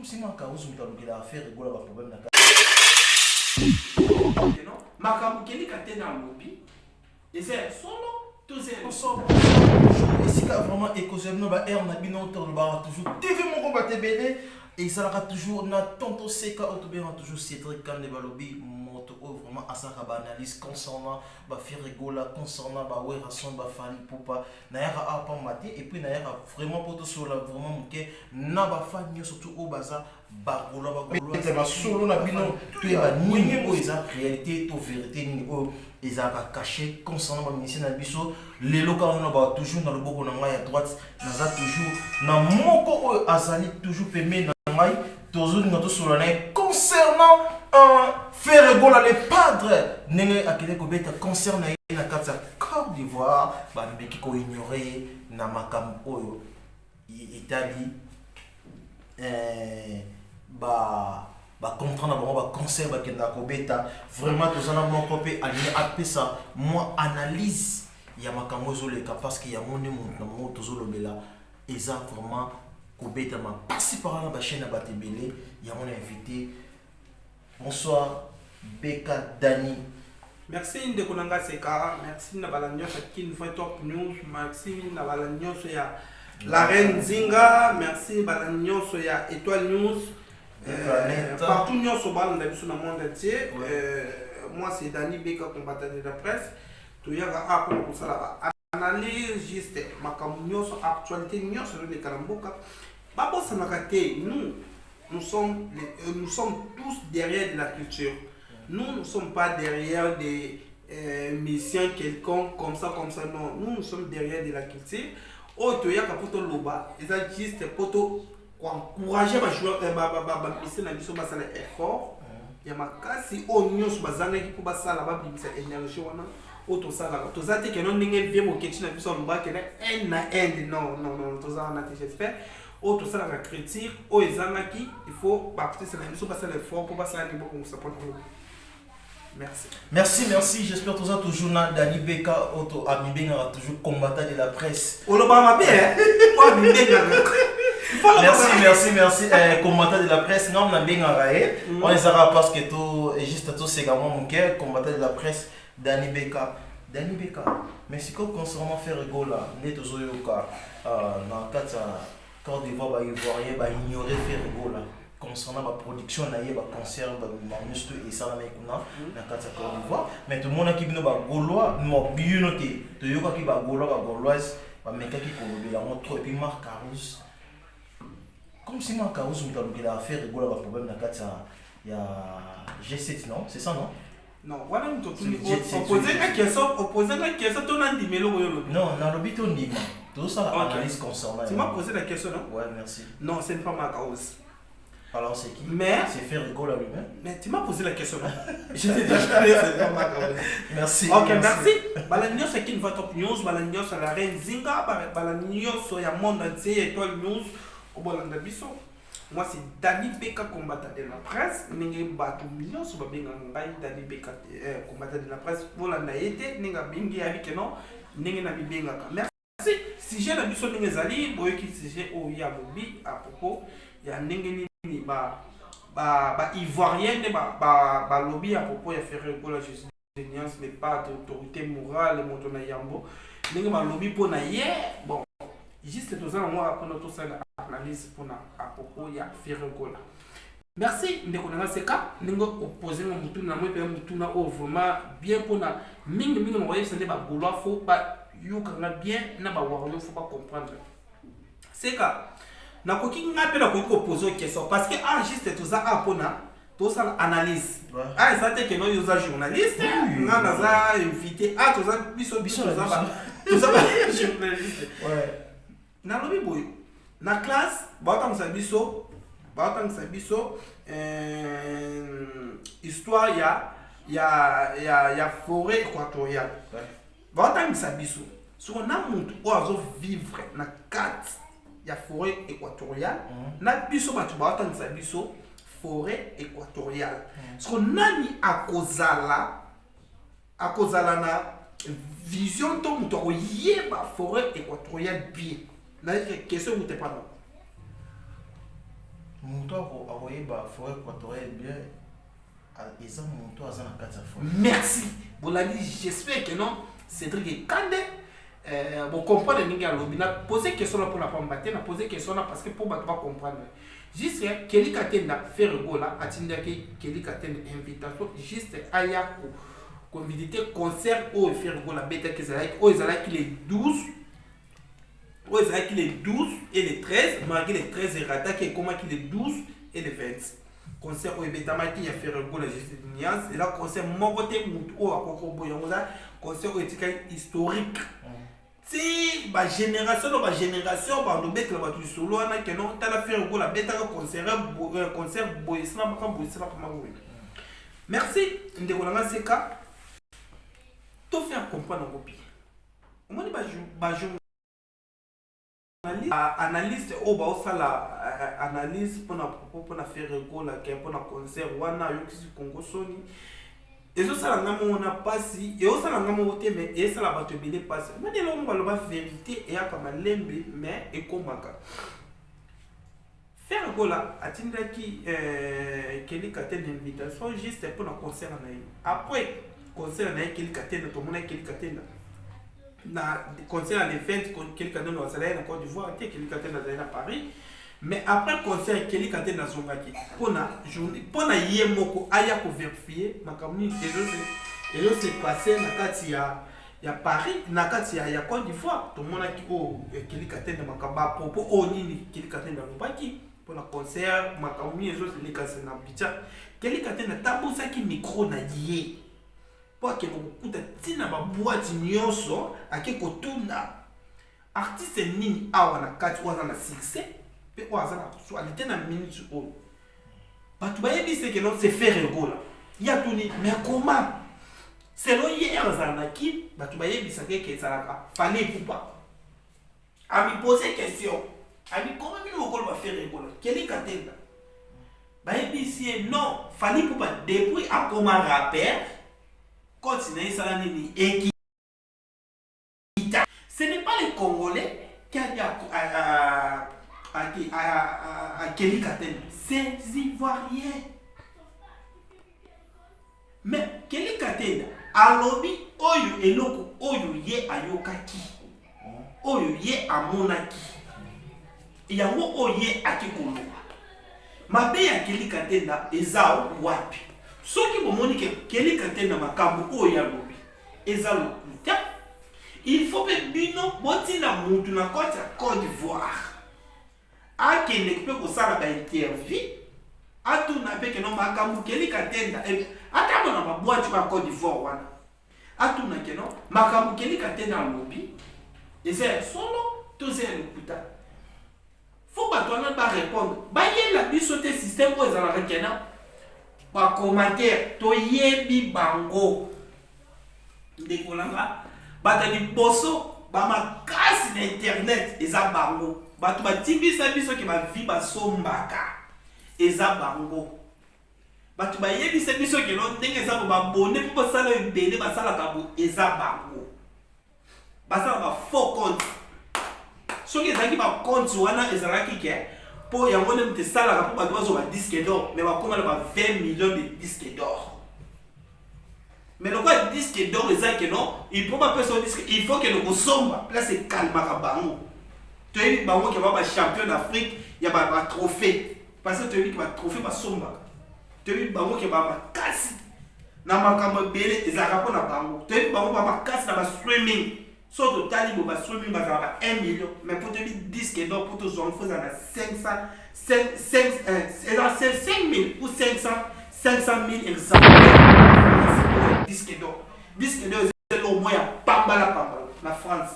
Comme si moi, quand vous avez affaire, vous avez un problème. Makambu keli katena lobby. Et c'est solo, tout c'est ensemble. Et si vraiment écosystème ba air na bino toujours TV mon combat TBD et ça sera toujours na tonto seka autobéra toujours Cédric Kane balobi moto vraiment à ça ba analyse concernant ba faire rigola concernant ba ouais rason ba fali poupa na yaka apa maté et puis na yaka vraiment poto sur la vraiment que na ba fani surtout au baza ba gola c'est ba solo na bino tu ya ni o eza réalité to vérité ni o eza ka caché concernant ba ministère na biso les locaux on ba toujours dans le boko na ngai à droite naza toujours na moko azali toujours pemé na ngai toujours ngato sur la concernant faire rigoler les padres nenge akile ko beta concernant na kata Côte d'Ivoire ba mbeki ko ignorer na makambo oyo Italie ba comprendre bango ba concert ba kenda ko beta vraiment tozana mon copé aligné après ça moi analyse ya makambo zoleka parce que ya moni na mo tozolobela eza vraiment ko beta ma participer na ba chaîne ba tebele ya mon invité. Bonsoir Beka Dani. Merci ndeko nanga seka, merci na balanyo sa kin foi top news, merci na balanyo so ya la reine Zinga, merci balanyo so ya étoile news. Partout nous sommes dans le monde entier. Moi c'est Dani Beka, combattant de la presse. Tu y a pour ça analyse juste ma communion actualité nous sur les Karamboka. Babo Sanakate, nous sommes tous derrière de la culture. Nous ne sommes pas derrière des missions quelconques comme ça non. Nous sommes derrière de la culture. Oh tu y a pour loba, et ça juste pour encourager les joueurs ici na biso basala effort ya makasi o nyonso bazanga ki po basala ba bimisa énergie wana o to sala to zate ke non ndenge vie mo ketchi na biso mba ke na end non to za na j'espère o to sala la critique o ezanga ki il faut partir na biso basala effort po basala ni beaucoup support. Merci, j'espère que vous avez toujours Dani Beka, Auto Amibenga, toujours combattant de la presse. Olobama bien, Merci, combattant de la presse, non, on a bien arrêté. On les a parce que tout, juste tout, c'est également mon cœur, combattant de la presse, Dani Beka, mais si comme concernant faire rigoler, net aux Oyoka, dans le cas de Côte d'Ivoire, Ivoirien, ignorer faire rigoler. Concernant la production na ye ba concert ba musto et ça na mekuna na kata Côte d'Ivoire mais tout le monde qui bino ba gaulois no binoté to yoka ki ba gauloise ba meka ki ko be la montre et puis Marc Carousse comme si Marc Carousse on t'a faire rigoler ba problème na kata ya G7 non c'est ça non voilà on te opposer la question ton andimelo non na lobito ndima tout ça analyse concernant tu m'as posé la question non ouais merci non c'est pas Marc Carousse. Alors c'est qui? Mais c'est faire rigoler lui-même. Mais tu m'as posé la question. Je t'ai dit c'est pas mal. Merci. Ok, merci. Balanio c'est qui va top news, Balanio c'est la reine Zinga, Balanio c'est le monde entier étoile news au Bolanda Bisso. Moi c'est Dani Beka combattant de la presse, ninga batu millions sur babenga ngai Dani Beka combattant de la presse Bolanda été ninga bingi avec non ninga na bibenga. Merci. Si j'ai la biso ninga zali boy qui si j'ai au ya bobi à propos ya ninga ba ivoirienne ba lobby à propos ya faire pour la justice n'est pas d'autorité morale moto na yambo ndenge ba lobby pour na ye bon juste tout ça moi pour notre analyse pour na à propos ya faire gola. Merci ndeko na seka ndenge opposer na mutu na moi pe mutu na o vraiment bien pour na mingi no voyer c'est ba gola faut ba yuka na bien na ba wario faut pas comprendre seka na koki ngape na koki opposer question parce que juste tout ça apona tout ça analyse ça te que non user journaliste na za invité tout ça biso tout ça journaliste ouais na lobi boy na classe ba tant ça biso histoire ya forêt équatoriale ba tant ça biso sur na monde oiseau vivre na 4 ya forêt équatoriale na biso batu batanisa biso forêt équatoriale parce que nani akozala na vision to muto ko yeba forêt équatoriale bien na question vous te pas moto akoyeba forêt équatoriale bien eza moto aza na kati ya forêt. Merci. Bolandi, j'espère que non. Cédric Kande. Bon, comprendre ningi alobi. Na poser question là pour la pambater, na poser question là parce que pour pas comprendre. Juste Kelly Katenda faire gola, atinda Kelly Katenda invitation juste ayako. Convidité concert au faire gola bêta que ça au ezalaki les 12. Au ezalaki les 12 et les 13, malgré les 13 et rata qui est comment qui les 12 et les 20. Concert au Betamaki a fait gola juste niance et là concert mon côté muto à Koko Boyongola, concert au historique. Si ba génération ba ndo bête la tu solo ana que non tala faire gola bêta concert boyisna ba boyisna comme oui. Merci ndekolanga seka. Tout faire comprendre en copie. Au moins, analyste au bas ça la analyse pour faire gola pour un concert wana yo kisi Congo Sony. Et ça la ngamo on a passé et ça la ngamo ote mais et ça la bato bile passe. Mais de l'homme va la vérité et a pas mal lembe mais et komaka. Faire gola atinda qui Kelly Katenda invitation juste pour un concert na après concert na Kelly Katenda to mona Kelly Katenda na concert à l'event Kelly Katenda na Salaire en Côte d'Ivoire Kelly Katenda à Paris mais après concert Kelly Katenda zongaki pona journée pona yemoko aya ko vérifier makamni et je s'est passé na kati ya Paris na kati ya Côte d'Ivoire to mona ki o Kelly Katenda makaba propos o nini Kelly Katenda lobaki pona concert makamni et je les casse na bicha Kelly Katenda tabusaki micro na yé pour que vous écoutez tina ba boîte nyonso ake kotuna artiste nini awa na kati waza na succès pe waza na actualité na minute o batu ba yebi c'est que non c'est faire gola ya tuni mais comment c'est lo hier zanaki batu ba yebi c'est que ça fallait poupa a me poser question a me comment nous gola va faire gola Kelly Katenda ba yebi c'est non fallait poupa depuis à comme rappeur continuer ça nini et ce n'est pas les Congolais qui a dit à Kelly Katenda, c'est les Ivoiriens. Mais Kelly Katenda alobi oyo eloko oyo ye ayokaki oyo ye amonaki yango oyo ye akikolo mabe ya Kelly Katenda ezao wapi soki bomoni ke Kelly Katenda makambo oyo alobi ezalo kuta il faut que bino botina mutu na Côte d'Ivoire akende pe ko sala ba interview atuna pe ke no makambo Kelly Katenda ata bona ba boîte ba Côte d'Ivoire wana atuna ke no makambo Kelly Katenda alobi eza solo to c'est le kuta faut pas toi ba répondre ba yela biso te système ko ezala rekena ba commentaire to yebi bango ndekolanga batali boso ba makasi na internet eza bango batu batibisa biso ke ba vie ba sombaka eza bango batu ba yebisa biso ke no ndenge eza ba bonne po sala ebele ba sala ka bo eza bango ba sala ba faux compte soki ezaki ba compte wana ezalaki ke po yango ne mte sala ka po ba dozo ba disque d'or mais ba komala ba 20 millions de disques d'or. Mais le quoi disque d'or est que non, il faut pas faire disque, il faut que le sombre là c'est calme à bango. Tu es bango qui va champion d'Afrique, il y a un trophée parce que tu es qui va trophée pas sombre. Tu es bango qui va casse. Na makamba belé et ça rapport na bango. Tu es bango va casse na streaming. Sur total il va streaming va 1 million, mais pour te dire disque d'or pour tous enfants ça a 500 ou 500 000 exemplaires. Disque d'or c'est le moyen pambala la France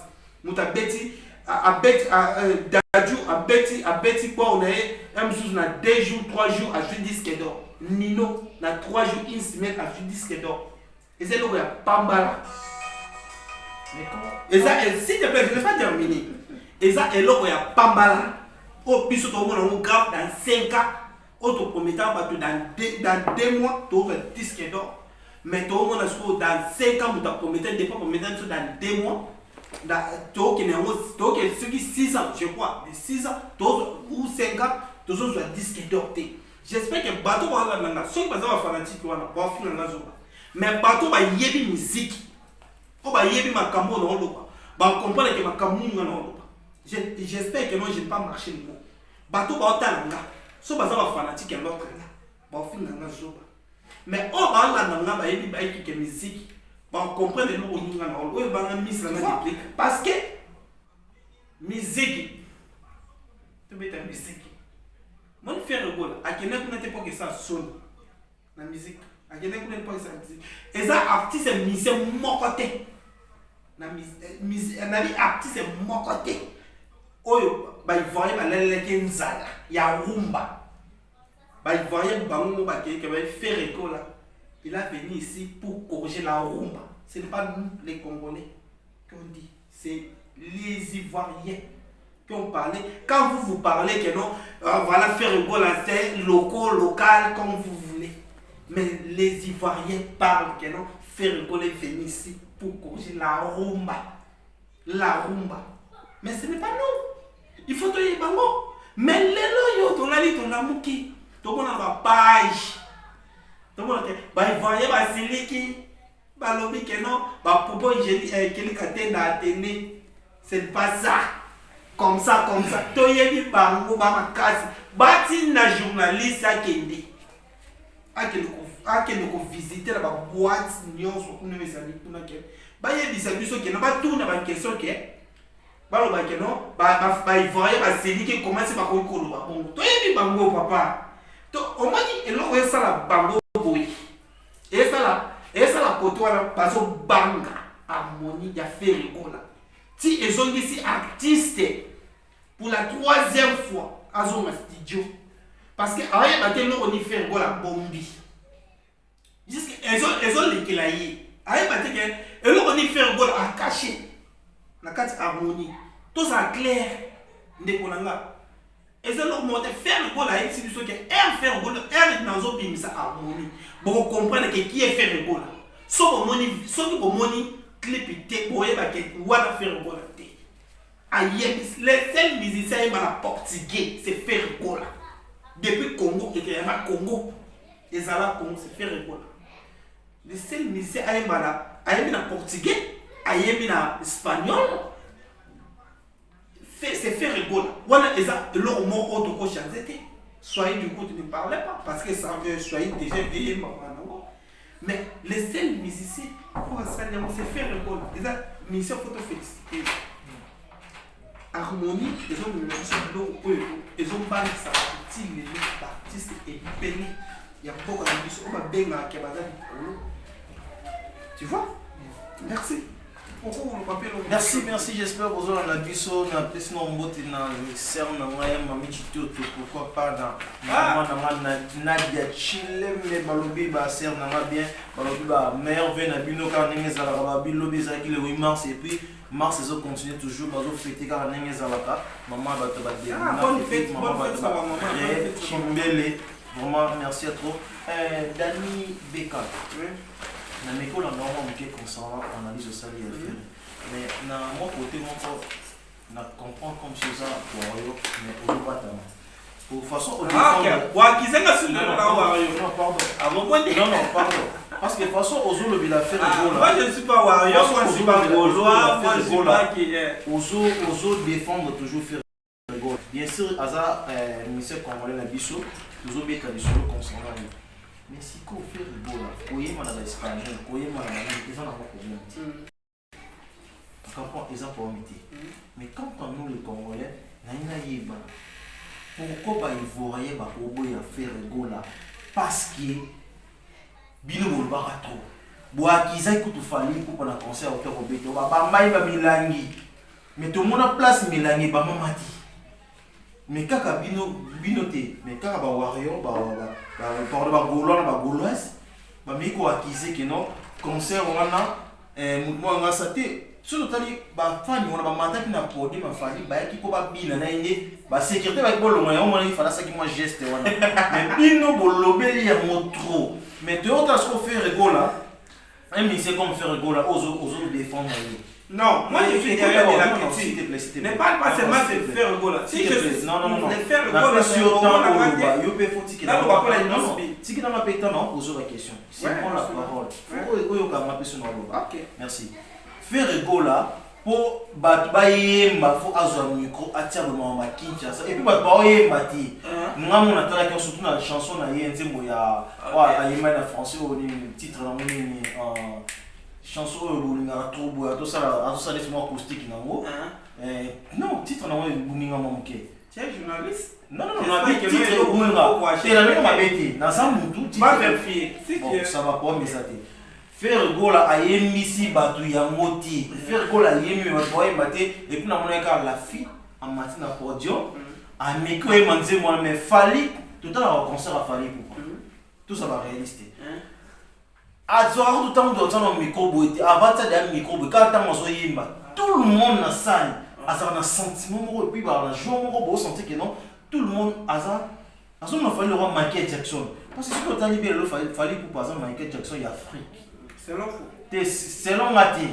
muta beti a dadju a beti quoi on est un jour na 2 jours 3 jours à jouer disque d'or Nino na 3 jours une semaine à jouer disque d'or et c'est le moyen pambala mais comment et ça s'il te plaît je ne vais pas terminer et ça est le moyen pambala au biso to mon grave dans 5 ans autre promettant dans 2 mois tu auras disque d'or. Mais tout le monde dans 5 ans, tu as promis des fois dans 2 mois. Tu as 6 ans, je crois, 6 ans, ou 5 ans, toujours un disque d'or. J'espère que bateau va là, ceux qui sont fanatiques vont finir là. Mais bateau va y avoir musique. On va y avoir ma camo dans l'eau. On comprend que ma camo dans l'eau. J'espère que non, je ne vais pas marcher le mot. Bateau va être là. Ceux qui sont fanatiques et l'autre là. On finir là. Mais on va là, on va y avoir musique. On comprend que nous, on va y mise là. Parce que musique. Tu mets ta musique. Moi, je fais le goal. À quel moment tu pas que ça sonne la musique? À quel moment tu pas que ça musique? Et ça, artiste, c'est musique mon côté. La musique, artiste, c'est mon côté. Oh, bah, il voyait les Kenzala. Il y a Rumba. Bah, il voyait Bango qui va faire école là. Il a venu ici pour corriger la Rumba. Ce n'est pas nous, les Congolais, qu'on dit. C'est les Ivoiriens. Quand vous parlez que non, voilà, faire un goal à local, comme vous voulez. Mais les Ivoiriens parlent que non, faire un goal est venu ici pour corriger la rumba. La rumba. Mais ce n'est pas nous. Il faut te dire, bango. Mais les loyaux, on a dit, on a mouki. Donc on a ma page. Donc on a dit, bah, Ivoirien, bah, c'est lui qui, bah, l'objet que non, bah, pour moi, j'ai dit, qu'il a atteint, c'est pas ça. Comme ça. Toyebi bango ba makasi. Bati na journaliste akende. Akende ko visiter la boîte nyonso kuna mesali kuna ke. Ba yebisa biso ke na ba tourna ba question ke. Ba lo ba ke no ba ivoire ba seli ke commence ba ko ikolo ba bongo. Toyebi bango papa. To omani eloko esala bango boy. Esala koto wana bazo banga harmonie ya faire kola. Si ils ont ici artiste pour la 3e fois à son studio parce que rien batté nous on y fait la bombi jusqu'à ils ont les claviers rien batté que et on y fait à cacher la carte harmonie tout ça clair de konanga et ça leur monter faire le goal à ici du que elle faire goal elle dans un film ça harmonie pour comprendre que qui est faire le goal so money clip te boye ba ke wana faire gola te aye les seuls musiciens en portugais c'est faire gola depuis Congo et que ma Congo les ala Congo c'est faire gola les seuls musiciens aye en portugais aye en espagnol c'est faire gola wana eza le mot autre ko chanter soyez du coup tu ne parlez pas parce que ça veut soyez déjà veillé maman. Mais les seuls musiciens, c'est faire le goal. Les musiciens, il faut te féliciter. Harmonie, ils ont mis ils ont parlé de ça. Les artistes et bénis. Il y a beaucoup de musiciens. On va bien à Kebazan. Tu vois? Merci. Merci, j'espère que vous avez un abisso, un peu sinon on botte dans le mixeur, on a un petit pourquoi pas dans Nadia Chile, mais Balobi va servir bien, Balobi va meilleur vin à Bino car Nenges à la Rababi, Lobi Zaki le 8 mars et puis mars ils ont continué toujours, Bazo fêter car Nenges à la Ka, maman va te battre. Bonne fête, maman. Chimbele, vraiment merci à toi. Dani Beka. Na meko la normal qui concernant analyse ça les affaires mais na mon côté mon na comprendre comme c'est ça pour mais on pas tant pour façon wa kizenga sur le non pardon non pardon parce que façon aux le bila faire moi je ne suis pas wario moi je suis pas gaulois moi je suis pas qui aux défendre toujours faire gol bien sûr asa ministère congolais na biso toujours bien que sur concernant mais si qu'on fait le beau là, koyé mana l'espagnol, koyé mana ils ont un problème. Quand ils ont pas omité. Mais quand nous les Congolais, naïna yeba. Pourquoi pas ivoirien ba obo ya faire le beau là? Parce que bino bo barato. Boa kiza ikutu fali pour na concert au cœur obeto ba mai ba milangi. Mais tout le monde a place milangi ba mamati. Mais kaka bino te mais kaka ba wario ba par ba gaulois ba gauloise ba miko akize que non concert wana mouvement nga saté surtout tali ba fani wana ba mataki na podi ma fani ba ki ko ba bina na inde ba sécurité ba ko longa yo mona fala ça qui moi geste wana mais bino bolobeli ya motro mais de autres ce qu'on fait rigola Mais c'est comme faire rigolo, aux défendre. Non, moi je suis derrière de la critique. S'il te plaît, s'il te plaît. Ne parle pas seulement de faire rigolo. Si je suis. Non. De faire On a rigolo, fait sur temps, il peut faut ticket. Là, on va pas la non. Si dans ma pétale, non, pose la question. Si on prend la parole. Faut que on appelle sur nous. OK. Merci. Faire rigolo pour battre yemba faut azwa micro atia boma ma Kinshasa et puis battre ba yemba ti. Nga mon atala qui surtout na chanson na yenze moya wa ayema na français au titre na moni chanson oyo linga trop boya to ça laisse moi acoustique nango. Non, titre na moni buninga momuke. Tu es journaliste? Non, avec titre au moins. C'est la même mabeti. Na ça mutu titre. Va vérifier. Si tu ça va pas mais ça te. Faire gola a yemisi batu ya moti. Faire gola yemi batu ya mbate et puis na mona ka la fille en matin na podium. A meko e manze moi mais fali tout à concert a fali pour. Tout ça va réaliser. Azora tout temps de temps micro boité avant ça de micro boité quand temps zo yemba tout le monde na salle a ça un sentiment et puis ba na jour mo bo sentir que non tout le monde a ça on a fallu le roi Michael Jackson parce que si tu as libéré le fallait pour par exemple Michael Jackson il Afrique selon Maté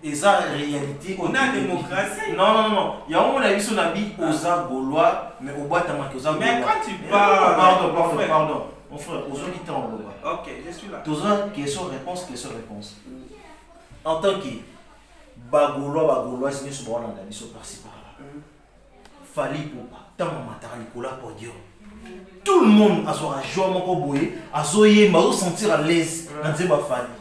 et ça réalité on a démocratie non il y a on a vu son habit aux Gaulois mais au boîte à marquer aux mais quand tu parles pardon mon frère aux auditeurs en Gaulois OK je suis là toujours question réponse en tant que Gaulois c'est sur bon dans biso par-ci par-là fallait pour tant matériel pour la podium tout le monde a son joie moko boye a zoye ma sentir à l'aise dans ces fallait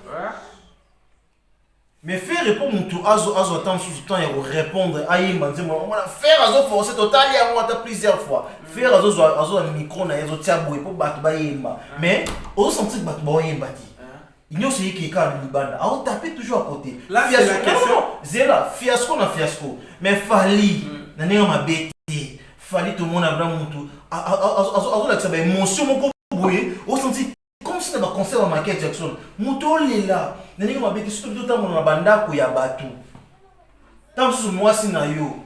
mais faire répondre tout azo attendre sous temps et répondre à yemba nzema on va faire azo forcer total ya on a plusieurs fois faire azo un micro na yazo tia boye pour battre ba yemba mais on sentir battre ba yemba ti il n'y a aussi qui est quand libanda a on taper toujours à côté là c'est la question zela fiasco na fiasco mais fali na nenga mabete fali tout le monde a vraiment tout azo la ça ba émotion moko boye on sentir comme si na ba concert à Michael Jackson muto lela nani kama beti surtout tout temps na bandako ya batu tant sous moi si na yo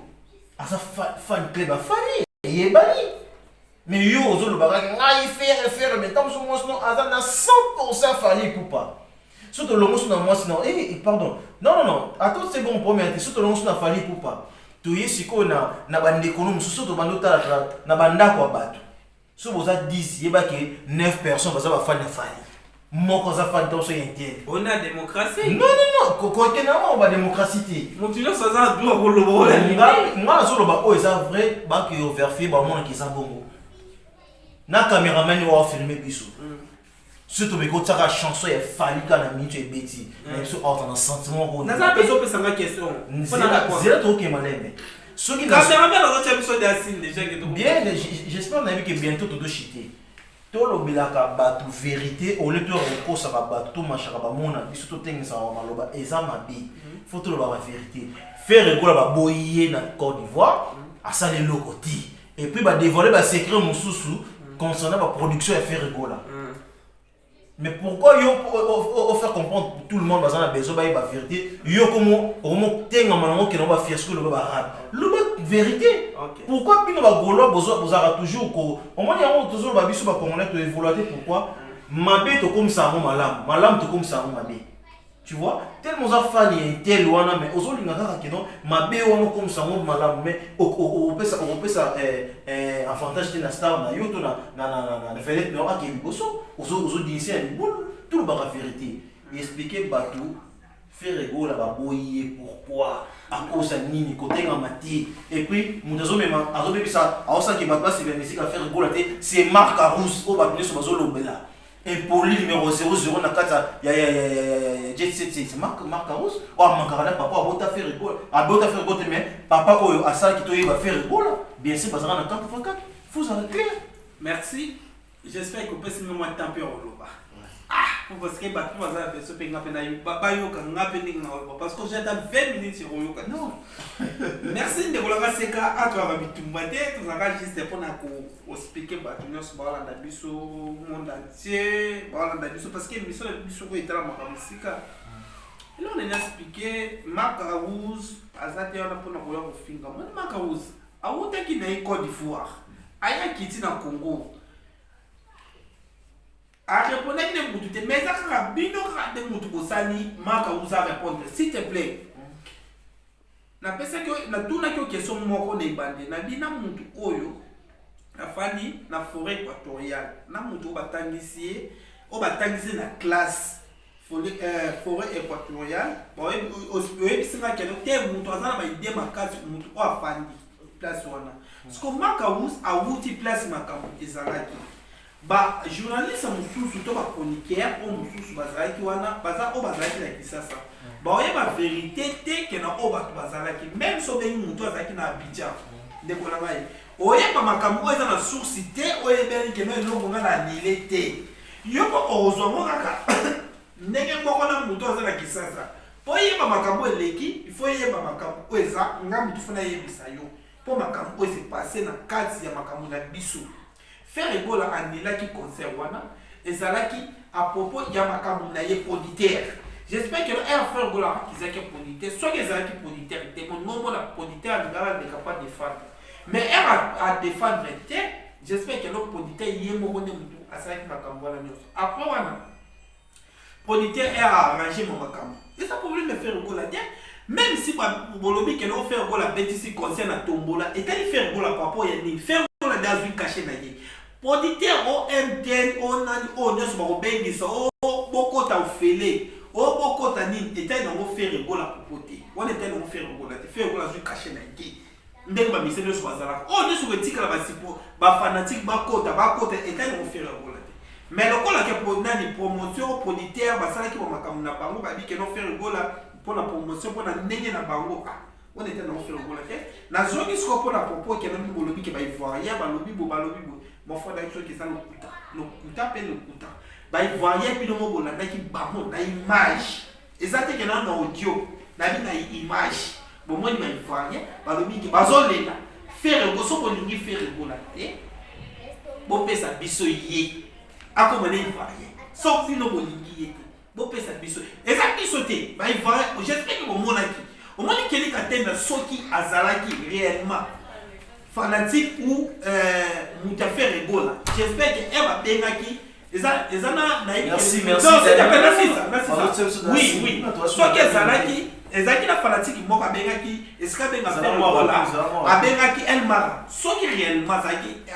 asa fan club a fali yebali mais yo ozo le bagage ngai faire mais tant sous moi non asa na 100% fali pour pas surtout le mot na moi sinon pardon non attends c'est bon premier surtout le mot na fali pour pas to yesiko na bandeko no surtout bandota na bandako ya batu so boza 10 yebaki 9 personnes baza ba fan de fali moko za fan dans ce intérêt on a démocratie non côté na on ba démocratie montino ça za doit kolobo nga zo loba o eza vrai ba ki overfait ba mona ki za bongo na cameraman wa filmer biso surtout be ko tsaka chanson ya fali kana minute e beti mais so autant un sentiment ko na za beso pesa nga question zela to ke malebe ceux qui cameraman la roche biso de asine déjà que bien j'espère que bientôt tout doit chiter tout le bilaka batu vérité au lieu de recours à batu tout machaka ba mona biso to tengi sa maloba eza mabi faut tout le ba vérité faire rigolo ba boyer na Côte d'Ivoire à ça les lokoti et puis ba dévoiler ba secret mususu concernant la production et faire rigolo mais pourquoi yo faire comprendre pour tout le monde bazana besoin ba vérité yo comme tenga manango ke no ba fiasco le ba arabe le vérité pourquoi pino ba golo bozara toujours ko au moins yango toujours ba biso ba congolais to évoluer pourquoi mabe to comme ça malam to comme ça mabe tu vois tellement ça fani tel wana mais ozo linga kaka keno mabe wana comme ça malam mais on peut ça avantage de la star na yo to na vedette no akeli boso ozo dinser ni boule tout le bara vérité expliquer batou faire rigolo la baboyer pourquoi à cause de nini côté en mati et puis mudazo même azo ça a ça qui va pas se bénéficier à faire rigolo c'est Marc Arous au battre sur bazo lobela impoli numéro 00 na kata ya jet set c'est Marc Arous ou mankarana papa abota faire rigolo mais papa oyo asa ki to va faire rigolo bien sûr bazara na 4x4 faut arrêter merci j'espère que peut se moment temps pour loba parce que bah tu vas faire ce penga pena papa yo kanga peninga parce que j'ai dans 20 minutes sur yo non merci de kolanga seka atwa ba bitumbate tu zaka juste pour na ko expliquer ba tu nyos ba la biso monde entier ba la biso parce que mission biso ko itala makamsika là on a expliqué Marc Arous azate ona pona ko yo finga Marc Arous awuta ki na Côte d'Ivoire aya kiti na Congo répondre que mutu te mais ça ka bino ka de mutu bosani maka usa répondre s'il te plaît. Na pesa que na tuna que question moko na ibande na bina mutu oyo na fani na forêt équatoriale na mutu batangisi na classe forêt équatoriale bon singa que te mutu azana ba idée makasi mutu o afandi place wana parce que maka us a wuti place makambo ezalaki ba journaliste mususu to ba chroniqueur o mususu bazalaki wana bazalaki na kisasa ba oye ba vérité te ke na o bato bazalaki même so bengi mutu azalaki na Abidjan ndeko na ngai oye ba makambo eza na source te oye beli ke no elongo nga na anile te yo ko ozongo kaka ndenge moko na mutu azala na kisasa po yeba makambo eleki il faut yeba makambo eza nga mutu fona yebisa yo po makambo se passé na kati ya makambo na biso faire égola anilaki concert wana ezalaki à propos ya makambo na ye auditeur. J'espère que un frère égola qui zaki auditeur soit que ezalaki auditeur te mon nombre la auditeur ngala ne capable de défendre mais à défendre te j'espère que l'autre auditeur yemo bonne mutu asaki makambo wana nyonso après wana auditeur est arrangé mon makambo et ça problème me faire égola te même si bolobi que non faire égola bêtise concerne à tombola et quand il fait égola papa ya ni faire égola dans une cachée na ye auditeur o MTN o nani o nyonso ba kobengisa o bokota ofele o bokota nini eta nango faire égola popote wana eta nango faire égola te faire égola zui caché na ye ndenge ba mise nyonso bazalaka o nyonso kotikala basipo ba fanatique bakota eta nango faire égola te mais lokola ke po nani promotion auditeur basalaki ba makambo na bango babi ke no faire égola pour la promotion pour la ndenge na bango on était dans faire égola te na zoni siko pour la propos ke no bolobi ke ba ivoirien ba lobi bo mon frère d'action qui ça le kuta pe le kuta ba ivoirien puis no mo bolandaki bango na image ezate ke na audio na bi na image bon moi ma ivoirien ba lobi ke bazolela faire égola so bolingi faire égola te bo pesa biso ye akomone ivoirien so fino bolingi ye te bo pesa biso eza biso te ba ivoirien j'espère que bomonaki omoni keli katenda soki azalaki réellement fanatique ou mutafer égola j'espère que eba bengaki ezana na merci oui soki ezalaki ezalaki na fanatique moko abengaki esika benga faire égola abengaki elmara soki réellement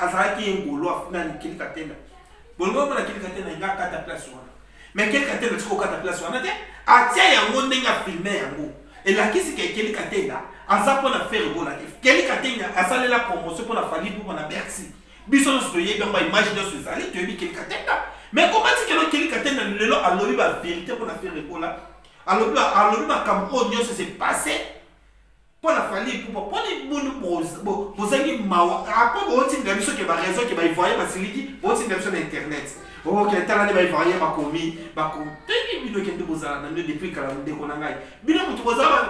azalaki engolo afinani keli katenda bolongo mona keli katenda nga kata place wana mais keli katenda tiko kata place wana te atia yango ndenge afilme yango elakisi ke keli katenda aza mpona faire égola te keli katenda asalela promotion mpona fali mpo mpona bercy biso nyonso toyebi yango baimage nyonso ezali toyebi keli katenda mais komati kelo keli katenda lelo alobi bavérité mpona faire égola alobi makambo oyo nyonso se passé mpona fali pupa mponi bunu bozangi mawa apo bootindela biso ke baraison ke baivoyen basiliki bootindela biso na internet oke talani baivoyen bakomi toyebi bino kende bozala na bino depuis kala ndeko na ngai bino motu bozala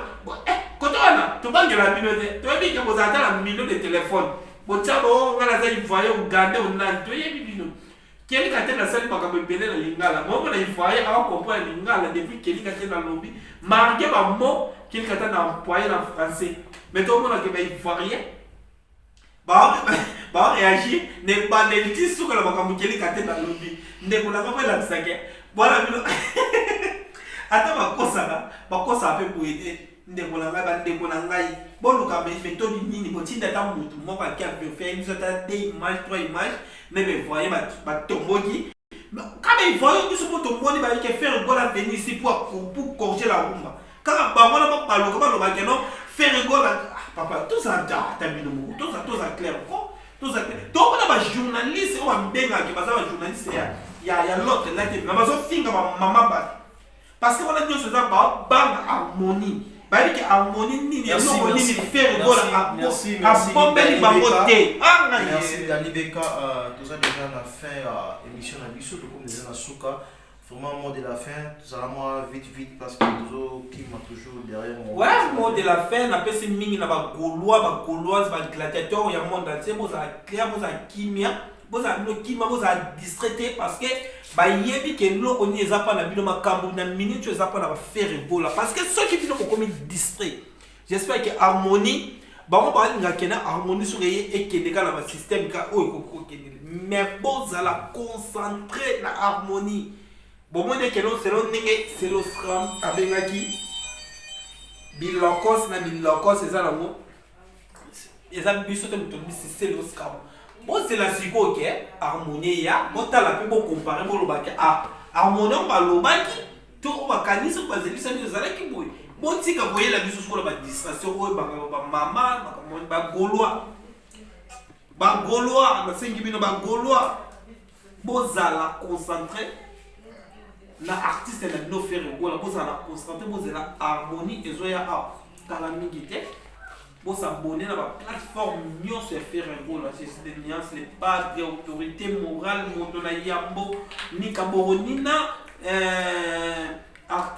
kote wana tobangela bino te toyebi ke bozala tala million de téléphone botia ngala aza ivoyen ugande onani toyebi bino keli katenda asali makambo ebele na lingala moko na ivoyen akompona lingala depuis keli katenda lobi marke bamo keli katenda employé na français mais tomona ke baivoirien bareagir ne bandeli ti suka na makambo keli katenda lobi ndeko nanga mpo elakisake bwana bino ata bakosaka mpe boye te ndeko na ngai bandeko na ngai boluka metodi nini botinda ata motu moko aki apefe biso ata 2 images 3 images ne bevoye batomboki ka bevoye biso mpo tomoni bayike faire égola venir ici pour corriger la rumba kaka bango na baluka balobake no faire égola papa toza ta bino moko toza clair ko toza clair tokona bajournaliste oyo bambengaki baza bajournaliste ya lote late na bazofinga bamama bato parce que wana nyonso eza babanga harmonie bayebi ke harmonie nini eloko nini faire égola abombeli bango te merci Dani Beka toza déjà na fin ya émission na biso tokomi déjà na suka vraiment mot de la fin tozala mwa vite parce que tozokima toujours derrière ouais mot de la fin napesi mingi na bagauloise bagladiateur ya monde entier bozala clair bozala kimia bozala bino kimia bozala distraité parce que bayebi ke eloko nini eza mpa na bino makambo na minute eza mpa na bafaire égola parce que soki bino kokomi distrait j'espère que harmonie bango balinga kena harmonie sur et keneka na ba système ka o ko kenele mais bozala concentré na harmonie bon moi de keno selon ninge selo scrum abengaki bilokos na bilokos ezala ngo eza biso te muto bisi selo scrum bon c'est la siko ke harmonie ya botala pe bo comparer bo lobaki harmonie ba lobaki to ba kanisa ba zelisa ni ezala ki boy bon tika boyela biso sur la distraction oyo ba mama ba gaulois na sengi bino ba gaulois bozala concentré na artiste na no faire gola bozala concentré bozala harmonie ezoya kala mingi te s'abonner à la plateforme nyonso ya faire gola c'est des nuances les pas d'autorité morale moto na yambo ni kaboronina artiste